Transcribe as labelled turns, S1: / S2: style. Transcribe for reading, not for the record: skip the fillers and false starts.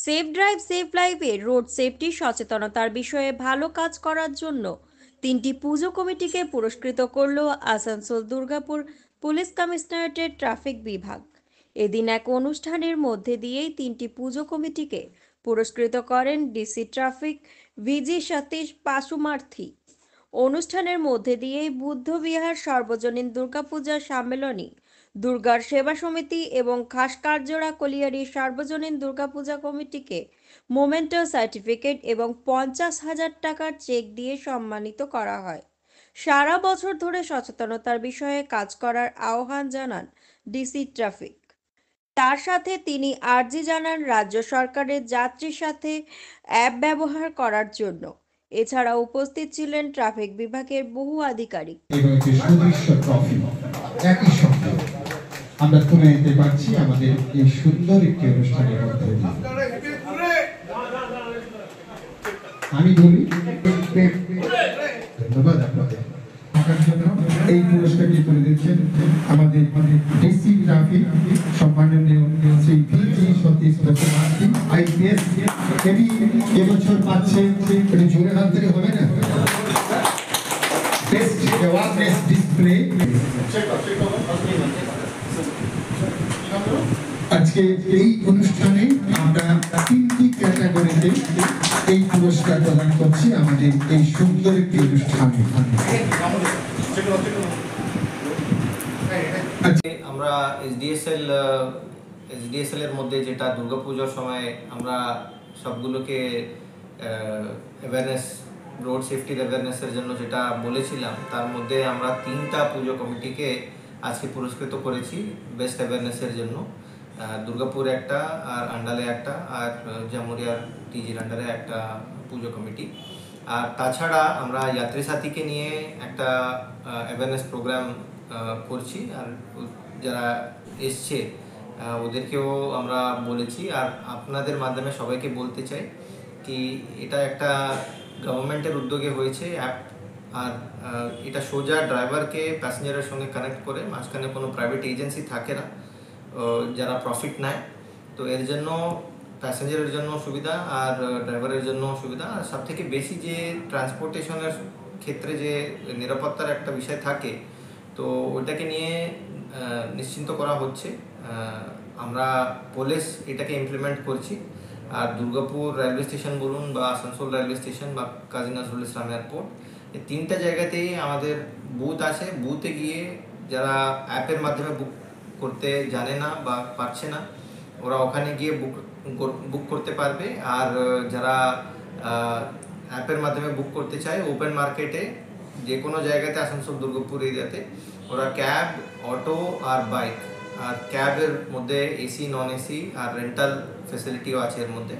S1: Safe drive safe লাইফে road safety সচেতনতার বিষয়ে ভালো কাজ করার জন্য 3টি পুজো কমিটিকে পুরস্কৃত করল আসানসোল দুর্গাপুর পুলিশ কমিশনারেটের ট্রাফিক বিভাগ। এদিন এক অনুষ্ঠানের মধ্যে দিয়েই 3টি পুজো কমিটিকে পুরস্কৃত করেন ডিসি ট্রাফিক ভিজি সতীশ পাশুমার্থী। অনুষ্ঠানের মধ্যে দিয়েই বুদ্ধবিহার সর্বজনীন দুর্গাপূজা সম্মেলনী, দুর্গার সেবা সমিতি এবং খাসকারজোড়া কলিয়ারি সার্বজনীন দুর্গাপূজা কমিটিকে মোমেন্টো সার্টিফিকেট এবং 50,000 টাকার চেক দিয়ে সম্মানিত করা হয়। সারা বছর ধরে সচেতনতার বিষয়ে কাজ করার আহ্বান জানান ডিসি ট্রাফিক। তার সাথে তিনি আর্জি জানান রাজ্য সরকারের যাত্রীর সাথে অ্যাপ ব্যবহার করার জন্য। এছাড়া উপস্থিত ছিলেন ট্রাফিক বিভাগের বহু আধিকারিক।
S2: আমরা তুলে নিতে পারছি আমাদের এই সুন্দর একটি অনুষ্ঠানের মধ্যে। আমি বলি ধন্যবাদ আপনাদের এই পুরস্কারটি তুলে দিচ্ছেন আমাদের ডিসি ট্রাফিক সম্মাননীয় শ্রী ভিজি সতীশ পাশুমার্থী আইপিএস। এবছর পাচ্ছে জোরে হাত ধরে হবে না, বেস্ট অ্যাওয়ারনেস ডিসপ্লে। আজকে এই অনুষ্ঠানে আমরা 3টি ক্যাটাগরিতে এই পুরস্কার প্রদান করছি আমাদের এই সুন্দর একটি অনুষ্ঠানে।
S3: আমরা এসডিএসএল এর মধ্যে যেটা দুর্গাপূজার সময় আমরা সবগুলোকে অ্যাওয়ারনেস, রোড সেফটির অ্যাওয়ারনেসের জন্য যেটা বলেছিলাম, তার মধ্যে আমরা 3টা পুজো কমিটিকে আজকে পুরস্কৃত করেছি বেস্ট অ্যাওয়ারনেসের জন্য। দুর্গাপুর একটা, আর আন্ডালে একটা, আর জামুরিয়ার টিজির আন্ডারে একটা পুজো কমিটি। আর তাছাড়া আমরা যাত্রী সাথীকে নিয়ে একটা অ্যাওয়ারনেস প্রোগ্রাম করছি, আর যারা এসছে ওদেরকেও আমরা বলেছি। আর আপনাদের মাধ্যমে সবাইকে বলতে চাই কি এটা একটা গভর্নমেন্টের উদ্যোগে হয়েছে অ্যাপ, আর এটা সোজা ড্রাইভারকে প্যাসেঞ্জারের সঙ্গে কানেক্ট করে, মাঝখানে কোনো প্রাইভেট এজেন্সি থাকে না যারা প্রফিট নেয়। তো এর জন্য প্যাসেঞ্জারের জন্য সুবিধা আর ড্রাইভারের জন্য সুবিধা। আর সবথেকে বেশি যে ট্রান্সপোর্টেশনের ক্ষেত্রে যে নিরাপত্তার একটা বিষয় থাকে, তো ওটাকে নিয়ে নিশ্চিন্ত করা হচ্ছে। আমরা পুলিশ এটাকে ইমপ্লিমেন্ট করছি। আর দুর্গাপুর রেলওয়ে স্টেশন বলুন, বা আসানসোল রেলওয়ে স্টেশন, বা কাজী নজরুল ইসলাম এয়ারপোর্ট, এই 3টা জায়গাতেই আমাদের বুথ আছে। বুথে গিয়ে যারা অ্যাপের মাধ্যমে বুক করতে জানে না বা পারছে না, ওরা ওখানে গিয়ে বুক করতে পারবে। আর যারা অ্যাপের মাধ্যমে বুক করতে চায়, ওপেন মার্কেটে যে কোনো জায়গাতে আসানসোল দুর্গাপুর এরিয়াতে ওরা ক্যাব, অটো আর বাইক, আর ক্যাবের মধ্যে এসি, নন এসি আর রেন্টাল ফেসিলিটিও আছে এর মধ্যে।